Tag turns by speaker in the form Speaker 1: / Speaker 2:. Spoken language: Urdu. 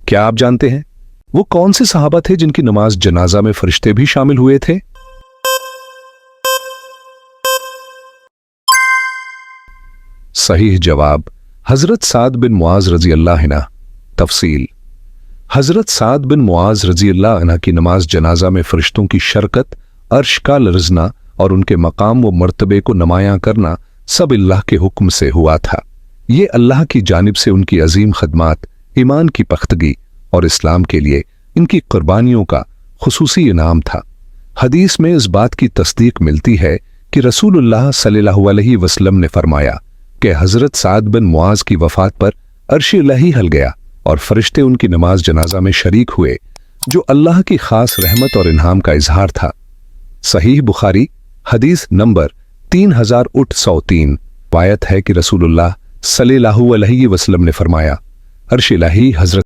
Speaker 1: کیا آپ جانتے ہیں وہ کون سے صحابہ تھے جن کی نماز جنازہ میں فرشتے بھی شامل ہوئے تھے؟ صحیح جواب حضرت سعد بن معاذ رضی اللہ عنہ۔ تفصیل: حضرت سعد بن معاذ رضی اللہ عنہ کی نماز جنازہ میں فرشتوں کی شرکت، عرش کا لرزنا اور ان کے مقام و مرتبے کو نمایاں کرنا سب اللہ کے حکم سے ہوا تھا۔ یہ اللہ کی جانب سے ان کی عظیم خدمات، ایمان کی پختگی اور اسلام کے لیے ان کی قربانیوں کا خصوصی انعام تھا۔ حدیث میں اس بات کی تصدیق ملتی ہے کہ رسول اللہ صلی اللہ علیہ وسلم نے فرمایا کہ حضرت سعد بن معاذ کی وفات پر عرش الہی ہل گیا اور فرشتے ان کی نماز جنازہ میں شریک ہوئے، جو اللہ کی خاص رحمت اور انعام کا اظہار تھا۔ صحیح بخاری حدیث نمبر 3803 روایت ہے کہ رسول اللہ صلی اللہ علیہ وسلم نے فرمایا، عرش الہی حضرت